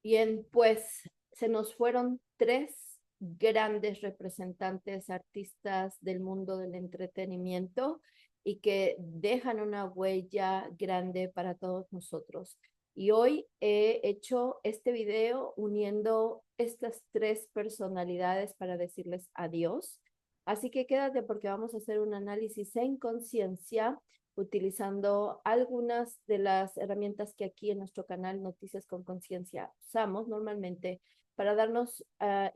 Bien, pues se nos fueron tres grandes representantes artistas del mundo del entretenimiento y que dejan una huella grande para todos nosotros. Y hoy he hecho este video uniendo estas tres personalidades para decirles adiós. Así que quédate porque vamos a hacer un análisis en conciencia utilizando algunas de las herramientas que aquí en nuestro canal Noticias con Conciencia usamos normalmente para darnos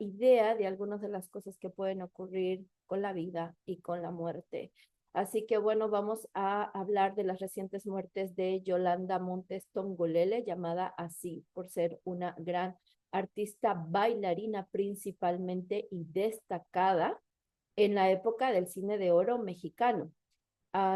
idea de algunas de las cosas que pueden ocurrir con la vida y con la muerte. Así que bueno, vamos a hablar de las recientes muertes de Yolanda Montes Tongolele, llamada así por ser una gran artista bailarina principalmente y destacada en la época del cine de oro mexicano.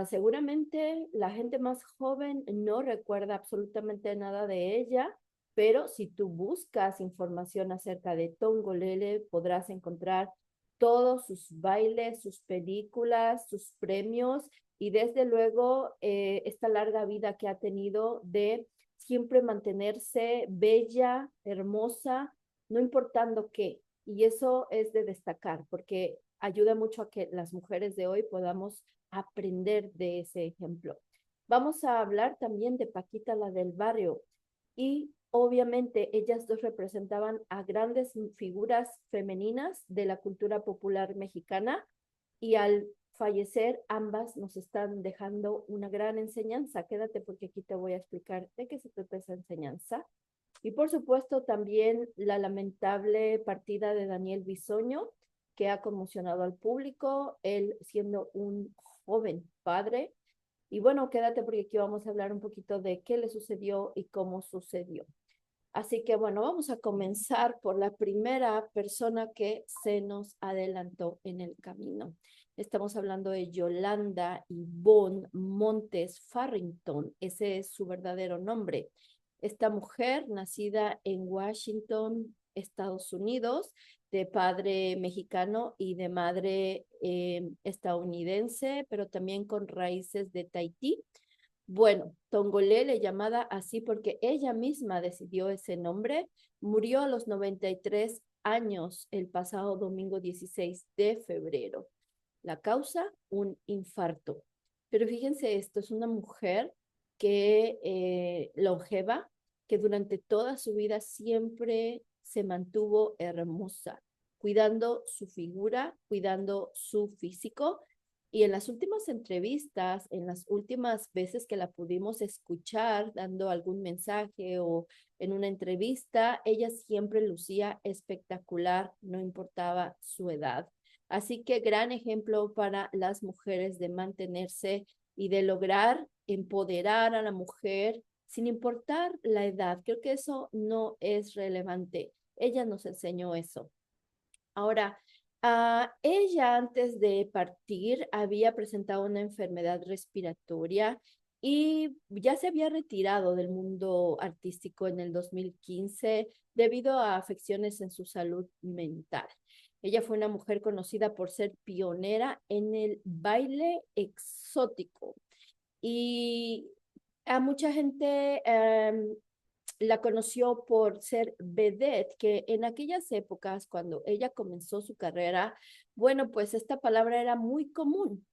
Seguramente la gente más joven no recuerda absolutamente nada de ella, pero si tú buscas información acerca de Tongolele, podrás encontrar todos sus bailes, sus películas, sus premios y desde luego esta larga vida que ha tenido de siempre mantenerse bella, hermosa, no importando qué. Y eso es de destacar porque ayuda mucho a que las mujeres de hoy podamos aprender de ese ejemplo. Vamos a hablar también de Paquita, la del barrio, y obviamente ellas dos representaban a grandes figuras femeninas de la cultura popular mexicana y al fallecer ambas nos están dejando una gran enseñanza. Quédate porque aquí te voy a explicar de qué se trata esa enseñanza. Y por supuesto también la lamentable partida de Daniel Bisoño, que ha conmocionado al público, él siendo un joven padre. Y bueno, quédate porque aquí vamos a hablar un poquito de qué le sucedió y cómo sucedió. Así que bueno, vamos a comenzar por la primera persona que se nos adelantó en el camino. Estamos hablando de Yolanda Ivonne Montes Farrington, ese es su verdadero nombre. Esta mujer, nacida en Washington, Estados Unidos, de padre mexicano y de madre estadounidense, pero también con raíces de Tahití. Bueno, Tongolele, llamada así porque ella misma decidió ese nombre, murió a los 93 años el pasado domingo 16 de febrero. La causa, un infarto. Pero fíjense esto, es una mujer que longeva, que durante toda su vida siempre se mantuvo hermosa, cuidando su figura, cuidando su físico. Y en las últimas entrevistas, en las últimas veces que la pudimos escuchar dando algún mensaje o en una entrevista, ella siempre lucía espectacular, no importaba su edad. Así que gran ejemplo para las mujeres de mantenerse y de lograr empoderar a la mujer sin importar la edad. Creo que eso no es relevante. Ella nos enseñó eso. Ahora, ella antes de partir había presentado una enfermedad respiratoria y ya se había retirado del mundo artístico en el 2015 debido a afecciones en su salud mental. Ella fue una mujer conocida por ser pionera en el baile exótico y a mucha gente la conoció por ser vedette, que en aquellas épocas, cuando ella comenzó su carrera, bueno, pues esta palabra era muy común.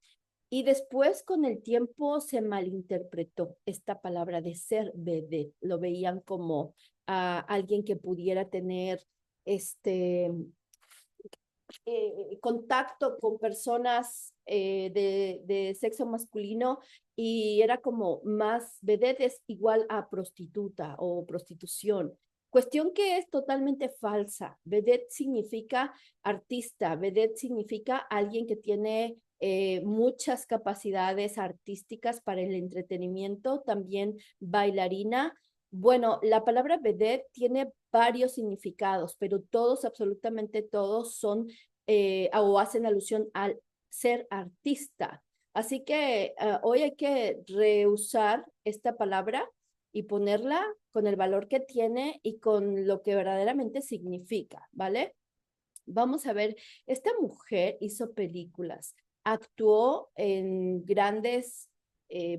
Y después, con el tiempo, se malinterpretó esta palabra de ser vedette. Lo veían como alguien que pudiera tener este contacto con personas de sexo masculino y era como más vedette es igual a prostituta o prostitución. Cuestión que es totalmente falsa. Vedette significa artista, vedette significa alguien que tiene muchas capacidades artísticas para el entretenimiento, también bailarina. Bueno, la palabra vedette tiene varios significados, pero todos, absolutamente todos, son o hacen alusión al ser artista. Así que hoy hay que reusar esta palabra y ponerla con el valor que tiene y con lo que verdaderamente significa, ¿vale? Vamos a ver, esta mujer hizo películas, actuó en grandes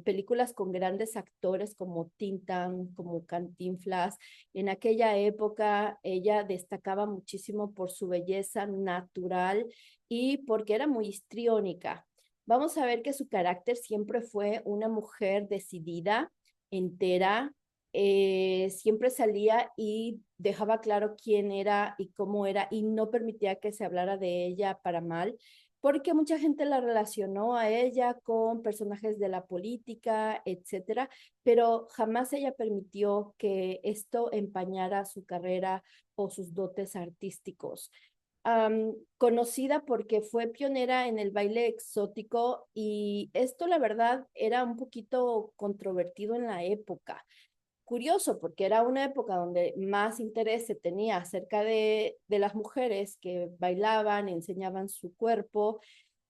películas con grandes actores como Tintán, como Cantinflas. En aquella época ella destacaba muchísimo por su belleza natural y porque era muy histriónica. Vamos a ver que su carácter siempre fue una mujer decidida, entera, siempre salía y dejaba claro quién era y cómo era y no permitía que se hablara de ella para mal, porque mucha gente la relacionó a ella con personajes de la política, etcétera, pero jamás ella permitió que esto empañara su carrera o sus dotes artísticos. Conocida porque fue pionera en el baile exótico y esto la verdad era un poquito controvertido en la época. Curioso porque era una época donde más interés se tenía acerca de las mujeres que bailaban, enseñaban su cuerpo,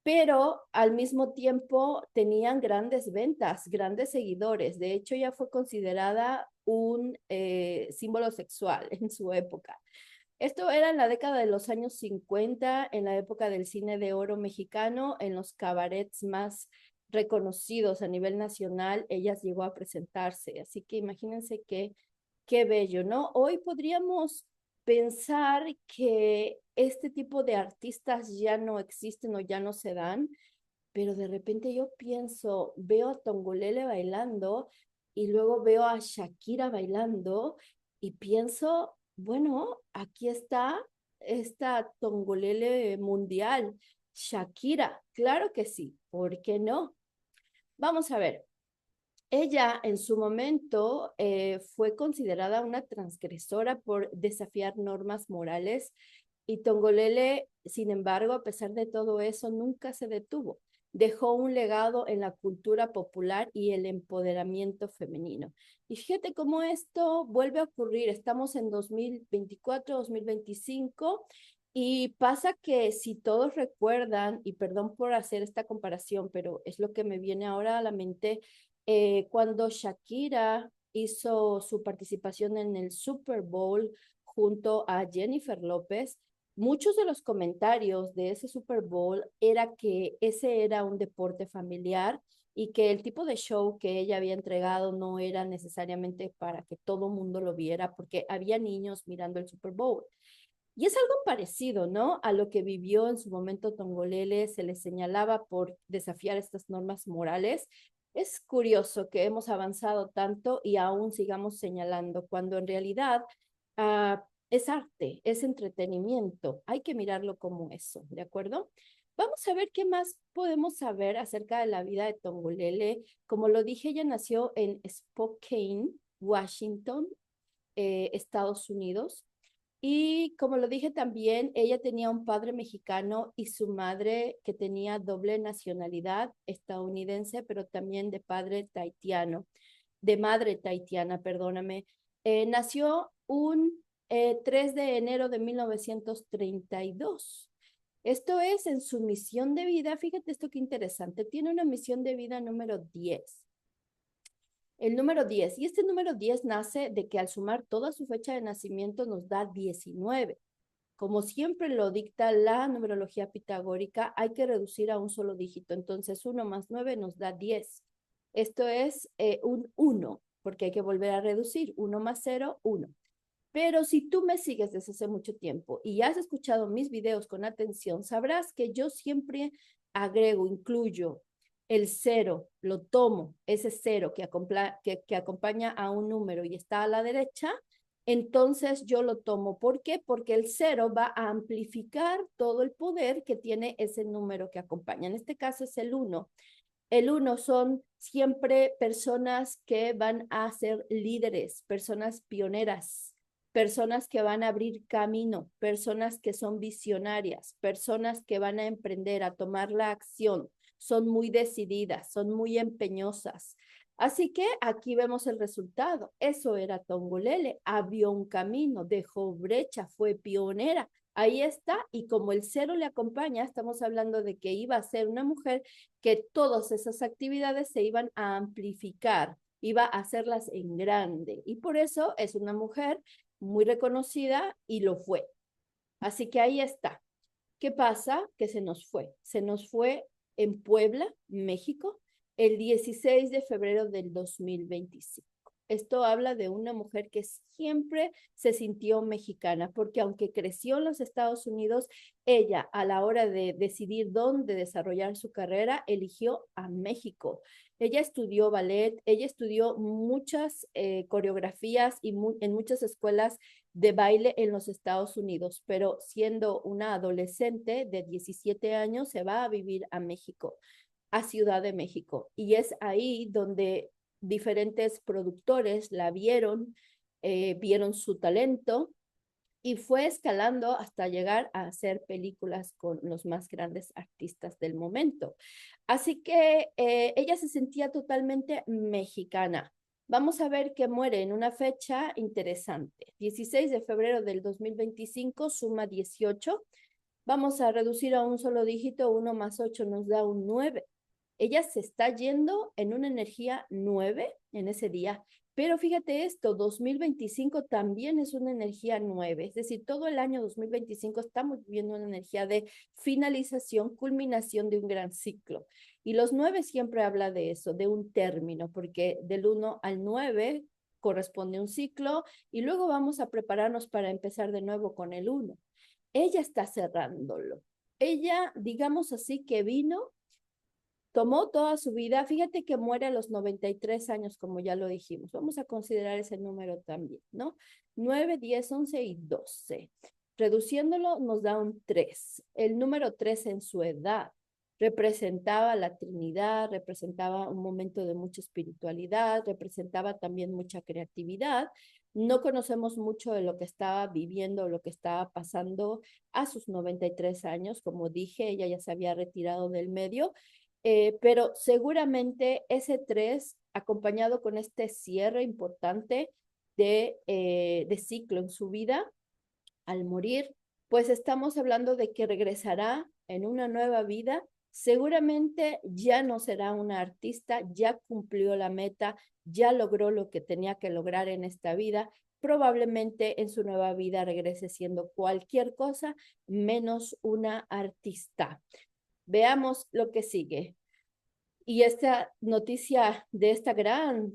pero al mismo tiempo tenían grandes ventas, grandes seguidores. De hecho, ya fue considerada un símbolo sexual en su época. Esto era en la década de los años 50, en la época del cine de oro mexicano, en los cabarets más reconocidos a nivel nacional, ellas llegó a presentarse. Así que imagínense qué bello, ¿no? Hoy podríamos pensar que este tipo de artistas ya no existen o ya no se dan, pero de repente yo pienso, veo a Tongolele bailando y luego veo a Shakira bailando y pienso, bueno, aquí está esta Tongolele mundial, Shakira, claro que sí, ¿por qué no? Vamos a ver, ella en su momento fue considerada una transgresora por desafiar normas morales y Tongolele, sin embargo, a pesar de todo eso, nunca se detuvo. Dejó un legado en la cultura popular y el empoderamiento femenino. Y fíjate cómo esto vuelve a ocurrir. Estamos en 2024, 2025 y pasa que si todos recuerdan, y perdón por hacer esta comparación, pero es lo que me viene ahora a la mente, cuando Shakira hizo su participación en el Super Bowl junto a Jennifer López, muchos de los comentarios de ese Super Bowl era que ese era un deporte familiar y que el tipo de show que ella había entregado no era necesariamente para que todo el mundo lo viera, porque había niños mirando el Super Bowl. Y es algo parecido, ¿no? A lo que vivió en su momento Tongolele, se le señalaba por desafiar estas normas morales. Es curioso que hemos avanzado tanto y aún sigamos señalando, cuando en realidad es arte, es entretenimiento. Hay que mirarlo como eso, ¿de acuerdo? Vamos a ver qué más podemos saber acerca de la vida de Tongolele. Como lo dije, ella nació en Spokane, Washington, Estados Unidos. Y como lo dije también, ella tenía un padre mexicano y su madre que tenía doble nacionalidad estadounidense, pero también de padre tahitiano, de madre tahitiana, perdóname. Nació un 3 de enero de 1932. Esto es en su misión de vida, fíjate esto qué interesante, tiene una misión de vida número 10. El número 10. Y este número 10 nace de que al sumar toda su fecha de nacimiento nos da 19. Como siempre lo dicta la numerología pitagórica, hay que reducir a un solo dígito. Entonces, 1 más 9 nos da 10. Esto es un 1, porque hay que volver a reducir. 1 más 0, 1. Pero si tú me sigues desde hace mucho tiempo y has escuchado mis videos con atención, sabrás que yo siempre agrego, incluyo el cero, lo tomo, ese cero que acompaña a un número y está a la derecha, entonces yo lo tomo. ¿Por qué? Porque el cero va a amplificar todo el poder que tiene ese número que acompaña. En este caso es el uno. El uno son siempre personas que van a ser líderes, personas pioneras, personas que van a abrir camino, personas que son visionarias, personas que van a emprender, a tomar la acción, son muy decididas, son muy empeñosas. Así que aquí vemos el resultado. Eso era Tongolele, abrió un camino, dejó brecha, fue pionera. Ahí está, y como el cero le acompaña, estamos hablando de que iba a ser una mujer que todas esas actividades se iban a amplificar, iba a hacerlas en grande. Y por eso es una mujer muy reconocida y lo fue. Así que ahí está. ¿Qué pasa? Que se nos fue. Se nos fue en Puebla, México. el 16 de febrero del 2025. Esto habla de una mujer que siempre se sintió mexicana, porque aunque creció en los Estados Unidos, ella a la hora de decidir dónde desarrollar su carrera, eligió a México. Ella estudió ballet, ella estudió muchas coreografías y en muchas escuelas de baile en los Estados Unidos, pero siendo una adolescente de 17 años, se va a vivir a México, a Ciudad de México. Y es ahí donde diferentes productores la vieron, vieron su talento y fue escalando hasta llegar a hacer películas con los más grandes artistas del momento. Así que ella se sentía totalmente mexicana. Vamos a ver que muere en una fecha interesante. 16 de febrero del 2025 suma 18. Vamos a reducir a un solo dígito, 1 más 8 nos da un 9. Ella se está yendo en una energía 9 en ese día, pero fíjate esto, 2025 también es una energía 9, es decir, todo el año 2025 estamos viviendo una energía de finalización, culminación de un gran ciclo. Y los 9 siempre habla de eso, de un término, porque del 1 al 9 corresponde un ciclo y luego vamos a prepararnos para empezar de nuevo con el 1. Ella está cerrándolo. Ella, digamos así, que vino, tomó toda su vida. Fíjate que muere a los 93 años, como ya lo dijimos. Vamos a considerar ese número también, ¿no? 9, 10, 11 y 12. Reduciéndolo nos da un 3. El número 3 en su edad representaba la Trinidad, representaba un momento de mucha espiritualidad, representaba también mucha creatividad. No conocemos mucho de lo que estaba viviendo, lo que estaba pasando a sus 93 años. Como dije, ella ya se había retirado del medio, pero seguramente ese 3, acompañado con este cierre importante de ciclo en su vida, al morir, pues estamos hablando de que regresará en una nueva vida. Seguramente ya no será una artista, ya cumplió la meta, ya logró lo que tenía que lograr en esta vida. Probablemente en su nueva vida regrese siendo cualquier cosa menos una artista. Veamos lo que sigue. Y esta noticia de esta gran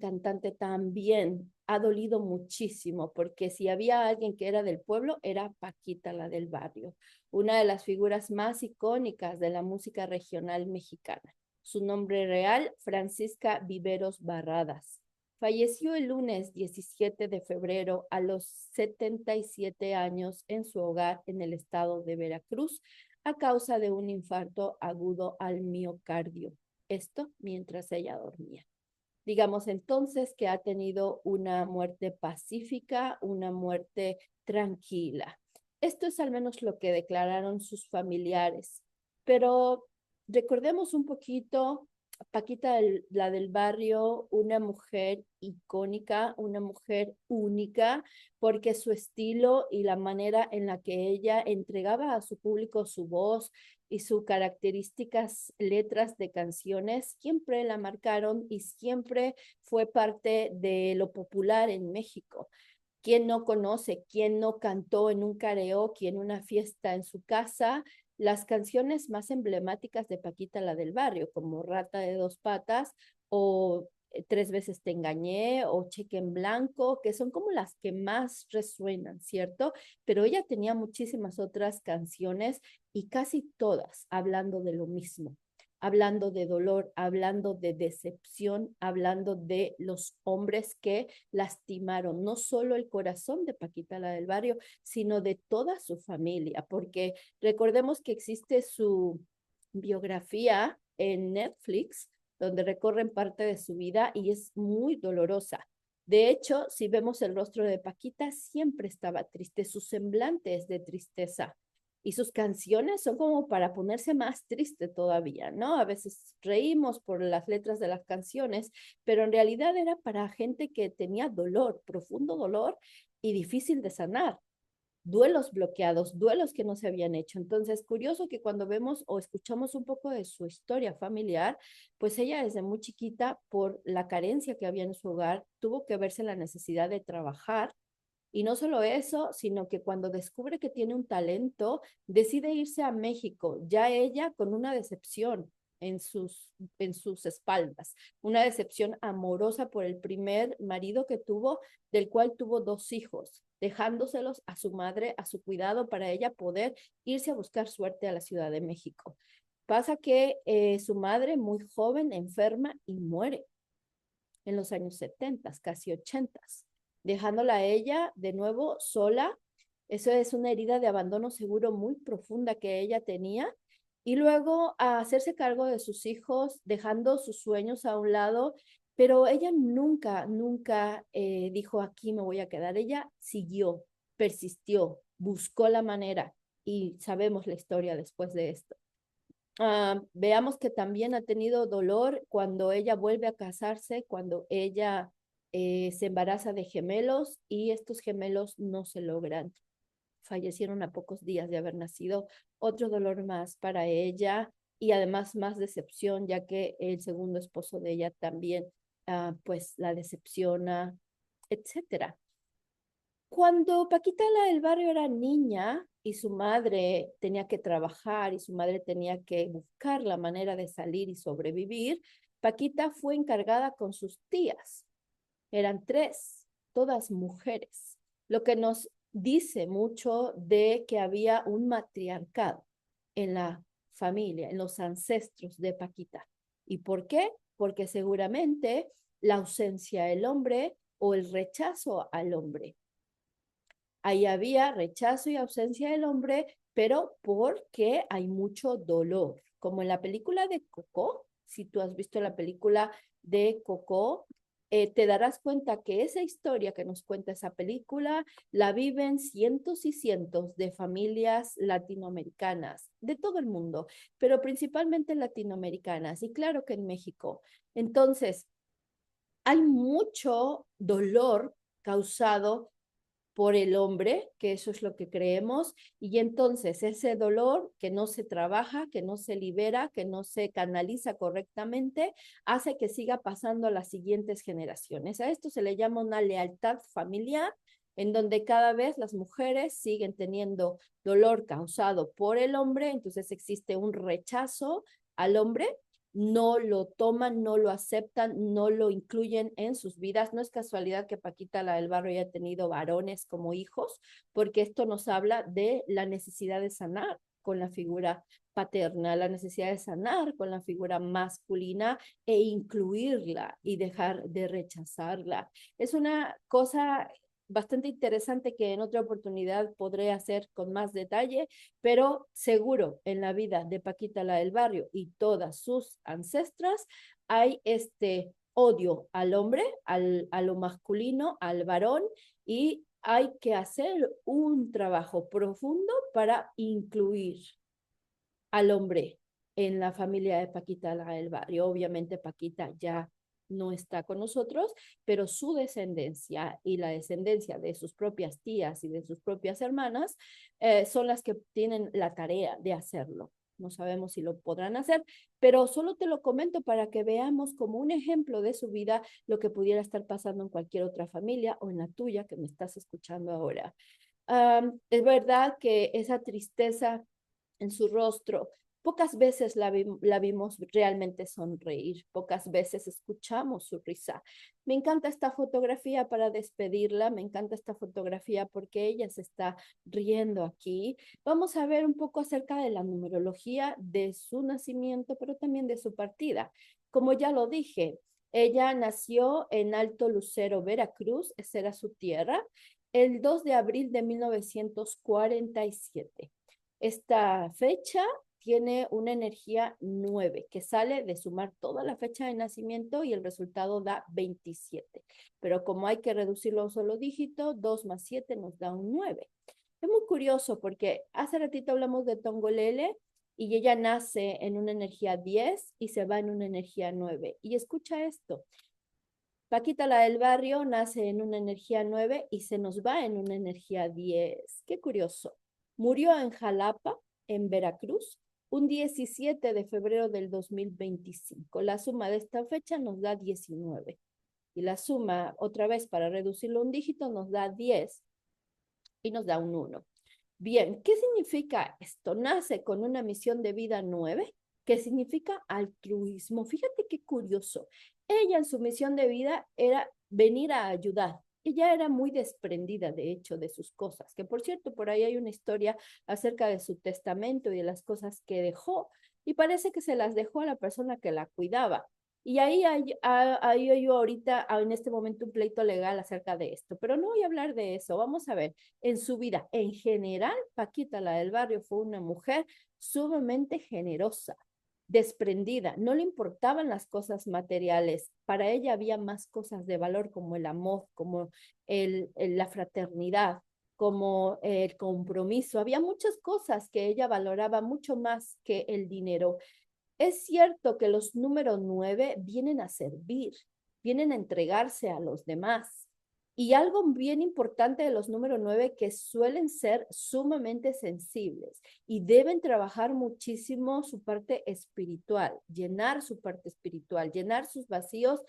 cantante también ha dolido muchísimo, porque si había alguien que era del pueblo, era Paquita, la del barrio, una de las figuras más icónicas de la música regional mexicana. Su nombre real, Francisca Viveros Barradas. Falleció el lunes 17 de febrero a los 77 años en su hogar en el estado de Veracruz a causa de un infarto agudo al miocardio. Esto mientras ella dormía. Digamos entonces que ha tenido una muerte pacífica, una muerte tranquila. Esto es al menos lo que declararon sus familiares. Pero recordemos un poquito, Paquita, la del barrio, una mujer icónica, una mujer única, porque su estilo y la manera en la que ella entregaba a su público su voz y sus características letras de canciones siempre la marcaron y siempre fue parte de lo popular en México. ¿Quién no conoce, quién no cantó en un karaoke, en una fiesta en su casa, las canciones más emblemáticas de Paquita, la del barrio, como Rata de dos patas o Tres veces te engañé o Cheque en blanco, que son como las que más resuenan, ¿cierto? Pero ella tenía muchísimas otras canciones y casi todas hablando de lo mismo, hablando de dolor, hablando de decepción, hablando de los hombres que lastimaron no solo el corazón de Paquita, la del barrio, sino de toda su familia, porque recordemos que existe su biografía en Netflix, donde recorren parte de su vida y es muy dolorosa. De hecho, si vemos el rostro de Paquita, siempre estaba triste, su semblante es de tristeza. Y sus canciones son como para ponerse más triste todavía, ¿no? A veces reímos por las letras de las canciones, pero en realidad era para gente que tenía dolor, profundo dolor y difícil de sanar, duelos bloqueados, duelos que no se habían hecho. Entonces, curioso que cuando vemos o escuchamos un poco de su historia familiar, pues ella desde muy chiquita, por la carencia que había en su hogar, tuvo que verse la necesidad de trabajar. Y no solo eso, sino que cuando descubre que tiene un talento, decide irse a México, ya ella con una decepción. en sus espaldas, una decepción amorosa por el primer marido que tuvo, del cual tuvo 2 hijos, dejándoselos a su madre, a su cuidado, para ella poder irse a buscar suerte a la Ciudad de México. Pasa que su madre, muy joven, enferma y muere en los años 70, casi 80, dejándola a ella de nuevo sola. Eso es una herida de abandono seguro muy profunda que ella tenía. Y luego a hacerse cargo de sus hijos, dejando sus sueños a un lado, pero ella nunca, nunca dijo aquí me voy a quedar. Ella siguió, persistió, buscó la manera y sabemos la historia después de esto. Veamos que también ha tenido dolor cuando ella vuelve a casarse, cuando ella se embaraza de gemelos y estos gemelos no se logran. Fallecieron a pocos días de haber nacido. Otro dolor más para ella y además más decepción, ya que el segundo esposo de ella también pues la decepciona, etcétera. Cuando Paquita la del Barrio era niña y su madre tenía que trabajar y su madre tenía que buscar la manera de salir y sobrevivir, Paquita fue encargada con sus tías. Eran 3, todas mujeres, lo que nos dice mucho de que había un matriarcado en la familia, en los ancestros de Paquita. ¿Y por qué? Porque seguramente la ausencia del hombre o el rechazo al hombre. Ahí había rechazo y ausencia del hombre, pero porque hay mucho dolor. Como en la película de Coco, si tú has visto la película de Coco, te darás cuenta que esa historia que nos cuenta esa película la viven cientos y cientos de familias latinoamericanas, de todo el mundo, pero principalmente latinoamericanas, y claro que en México. Entonces, hay mucho dolor causado por el hombre, que eso es lo que creemos, y entonces ese dolor que no se trabaja, que no se libera, que no se canaliza correctamente, hace que siga pasando a las siguientes generaciones. A esto se le llama una lealtad familiar, en donde cada vez las mujeres siguen teniendo dolor causado por el hombre, entonces existe un rechazo al hombre, no lo toman, no lo aceptan, no lo incluyen en sus vidas. No es casualidad que Paquita la del Barrio haya tenido varones como hijos, porque esto nos habla de la necesidad de sanar con la figura paterna, la necesidad de sanar con la figura masculina e incluirla y dejar de rechazarla. Es una cosa bastante interesante que en otra oportunidad podré hacer con más detalle, pero seguro en la vida de Paquita la del Barrio y todas sus ancestras hay este odio al hombre, a lo masculino, al varón, y hay que hacer un trabajo profundo para incluir al hombre en la familia de Paquita la del Barrio. Obviamente Paquita ya no está con nosotros, pero su descendencia y la descendencia de sus propias tías y de sus propias hermanas son las que tienen la tarea de hacerlo. No sabemos si lo podrán hacer, pero solo te lo comento para que veamos como un ejemplo de su vida lo que pudiera estar pasando en cualquier otra familia o en la tuya que me estás escuchando ahora. Es verdad que esa tristeza en su rostro, pocas veces la vimos realmente sonreír, pocas veces escuchamos su risa. Me encanta esta fotografía para despedirla, me encanta esta fotografía porque ella se está riendo aquí. Vamos a ver un poco acerca de la numerología de su nacimiento, pero también de su partida. Como ya lo dije, ella nació en Alto Lucero, Veracruz, esa era su tierra, el 2 de abril de 1947. Esta fecha tiene una energía 9 que sale de sumar toda la fecha de nacimiento y el resultado da 27. Pero como hay que reducirlo a un solo dígito, 2 más 7 nos da un 9. Es muy curioso porque hace ratito hablamos de Tongolele y ella nace en una energía 10 y se va en una energía 9. Y escucha esto. Paquita la del Barrio nace en una energía 9 y se nos va en una energía 10. Qué curioso. Murió en Jalapa, en Veracruz, un 17 de febrero del 2025. La suma de esta fecha nos da 19. Y la suma, otra vez para reducirlo a un dígito, nos da 10 y nos da un 1. Bien, ¿qué significa esto? Nace con una misión de vida 9 que significa altruismo. Fíjate qué curioso. Ella en su misión de vida era venir a ayudar. Ella era muy desprendida, de hecho, de sus cosas, que por cierto, por ahí hay una historia acerca de su testamento y de las cosas que dejó, y parece que se las dejó a la persona que la cuidaba. Y ahí hay yo ahorita, en este momento, un pleito legal acerca de esto, pero no voy a hablar de eso. Vamos a ver, en su vida, en general, Paquita, la del barrio, fue una mujer sumamente generosa, desprendida, no le importaban las cosas materiales, para ella había más cosas de valor como el amor, como la fraternidad, como el compromiso, había muchas cosas que ella valoraba mucho más que el dinero. Es cierto que los número 9 vienen a servir, vienen a entregarse a los demás. Y algo bien importante de los número 9 que suelen ser sumamente sensibles y deben trabajar muchísimo su parte espiritual, llenar su parte espiritual, llenar sus vacíos,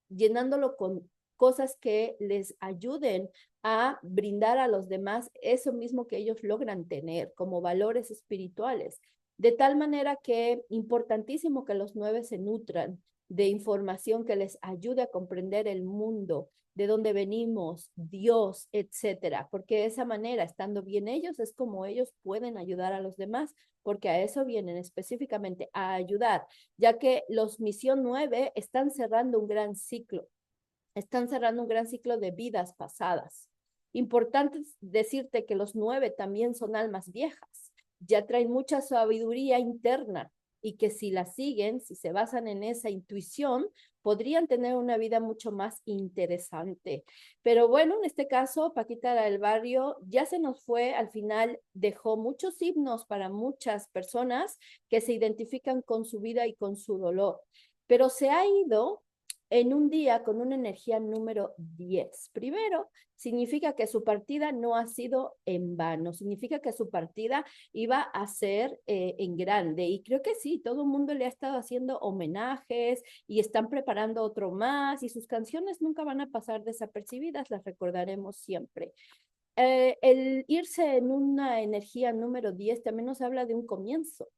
llenándolo con cosas que les ayuden a brindar a los demás eso mismo que ellos logran tener como valores espirituales. De tal manera que importantísimo que los 9 se nutran de información que les ayude a comprender el mundo, de dónde venimos, Dios, etcétera, porque de esa manera, estando bien ellos, es como ellos pueden ayudar a los demás, porque a eso vienen específicamente, a ayudar, ya que los misión 9 están cerrando un gran ciclo, están cerrando un gran ciclo de vidas pasadas. Importante decirte que los 9 también son almas viejas, ya traen mucha sabiduría interna y que si la siguen, si se basan en esa intuición, podrían tener una vida mucho más interesante. Pero bueno, en este caso, Paquita del Barrio ya se nos fue, al final dejó muchos himnos para muchas personas que se identifican con su vida y con su dolor, pero se ha ido en un día con una energía número 10. Primero, significa que su partida no ha sido en vano, significa que su partida iba a ser en grande. Y creo que sí, todo el mundo le ha estado haciendo homenajes y están preparando otro más y sus canciones nunca van a pasar desapercibidas, las recordaremos siempre. El irse en una energía número 10 también nos habla de un comienzo,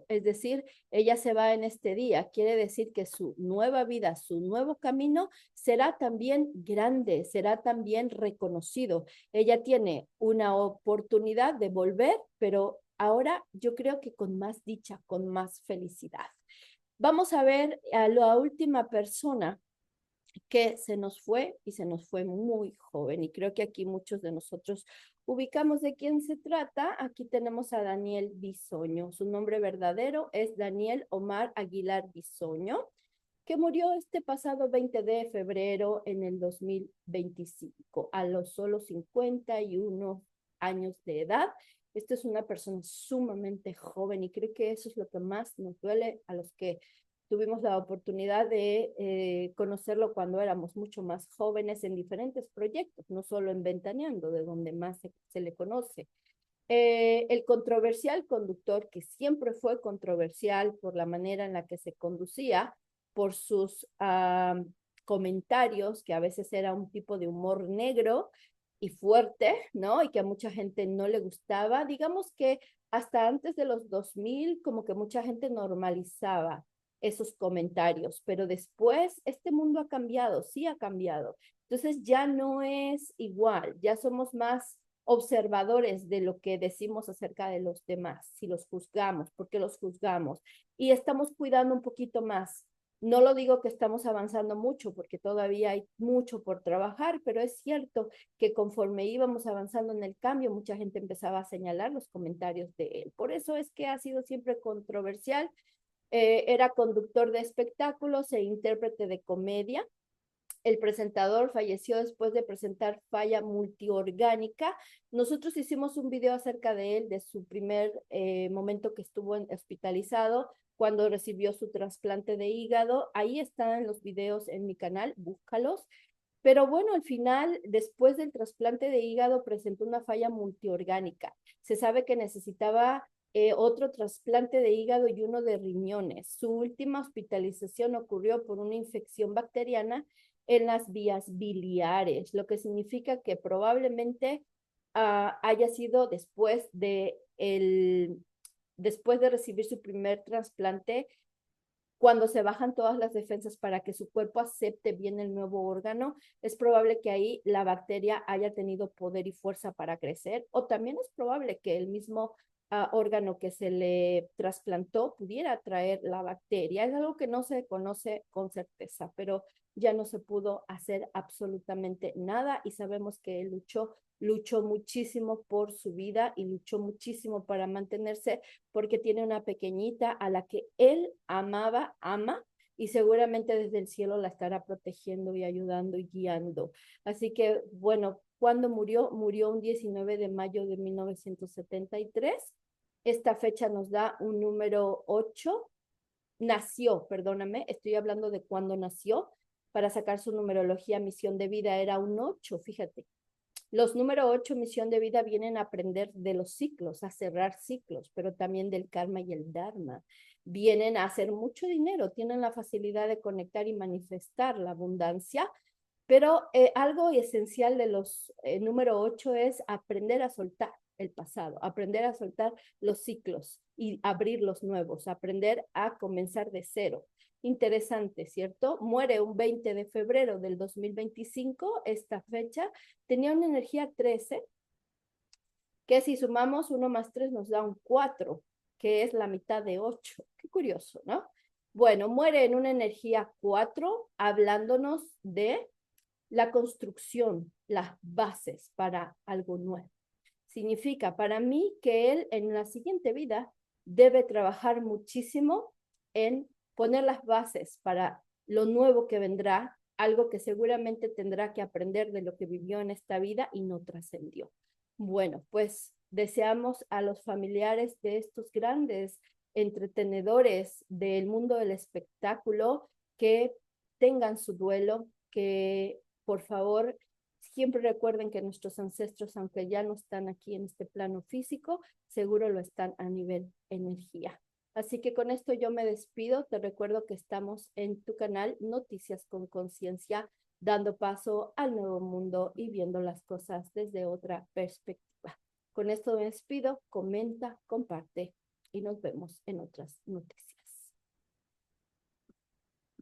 es decir, ella se va en este día, quiere decir que su nueva vida, su nuevo camino será también grande, será también reconocido. Ella tiene una oportunidad de volver, pero ahora yo creo que con más dicha, con más felicidad. Vamos a ver a la última persona que se nos fue y se nos fue muy joven. Y creo que aquí muchos de nosotros ubicamos de quién se trata. Aquí tenemos a Daniel Bisoño. Su nombre verdadero es Daniel Omar Aguilar Bisoño, que murió este pasado 20 de febrero en el 2025 a los solo 51 años de edad. Esta es una persona sumamente joven y creo que eso es lo que más nos duele a los que tuvimos la oportunidad de conocerlo cuando éramos mucho más jóvenes en diferentes proyectos, no solo en Ventaneando, de donde más se le conoce. El controversial conductor, que siempre fue controversial por la manera en la que se conducía, por sus comentarios, que a veces era un tipo de humor negro y fuerte, ¿no? Y que a mucha gente no le gustaba. Digamos que hasta antes de los 2000, como que mucha gente normalizaba esos comentarios, pero después este mundo ha cambiado, sí ha cambiado. Entonces ya no es igual, ya somos más observadores de lo que decimos acerca de los demás, si los juzgamos, porque los juzgamos, y estamos cuidando un poquito más. No lo digo que estamos avanzando mucho, porque todavía hay mucho por trabajar, pero es cierto que conforme íbamos avanzando en el cambio, mucha gente empezaba a señalar los comentarios de él. Por eso es que ha sido siempre controversial. Era conductor de espectáculos e intérprete de comedia. El presentador falleció después de presentar falla multiorgánica. Nosotros hicimos un video acerca de él, de su primer momento que estuvo hospitalizado, cuando recibió su trasplante de hígado. Ahí están los videos en mi canal, búscalos. Pero bueno, al final, después del trasplante de hígado, presentó una falla multiorgánica. Se sabe que necesitaba otro trasplante de hígado y uno de riñones. Su última hospitalización ocurrió por una infección bacteriana en las vías biliares, lo que significa que probablemente haya sido después después de recibir su primer trasplante, cuando se bajan todas las defensas para que su cuerpo acepte bien el nuevo órgano, es probable que ahí la bacteria haya tenido poder y fuerza para crecer, o también es probable que el mismo órgano que se le trasplantó pudiera traer la bacteria. Es algo que no se conoce con certeza, pero ya no se pudo hacer absolutamente nada y sabemos que él luchó muchísimo por su vida y luchó muchísimo para mantenerse porque tiene una pequeñita a la que él ama, y seguramente desde el cielo la estará protegiendo y ayudando y guiando. Así que, bueno, ¿cuándo murió? Murió un 19 de mayo de 1973. Esta fecha nos da un número 8. Nació, perdóname, estoy hablando de cuándo nació. Para sacar su numerología, misión de vida era un 8, fíjate. Los número 8, misión de vida, vienen a aprender de los ciclos, a cerrar ciclos, pero también del karma y el dharma. Vienen a hacer mucho dinero, tienen la facilidad de conectar y manifestar la abundancia, pero algo esencial de los número 8 es aprender a soltar el pasado, aprender a soltar los ciclos y abrir los nuevos, aprender a comenzar de cero. Interesante, ¿cierto? Muere un 20 de febrero del 2025, esta fecha. Tenía una energía 13, que si sumamos 1 más 3 nos da un 4, que es la mitad de 8. Qué curioso, ¿no? Bueno, muere en una energía 4, hablándonos de la construcción, las bases para algo nuevo. Significa para mí que él en la siguiente vida debe trabajar muchísimo en poner las bases para lo nuevo que vendrá, algo que seguramente tendrá que aprender de lo que vivió en esta vida y no trascendió. Bueno, pues deseamos a los familiares de estos grandes entretenedores del mundo del espectáculo que tengan su duelo, que por favor siempre recuerden que nuestros ancestros, aunque ya no están aquí en este plano físico, seguro lo están a nivel energía. Así que con esto yo me despido. Te recuerdo que estamos en tu canal Noticias con Conciencia, dando paso al nuevo mundo y viendo las cosas desde otra perspectiva. Con esto me despido. Comenta, comparte y nos vemos en otras noticias.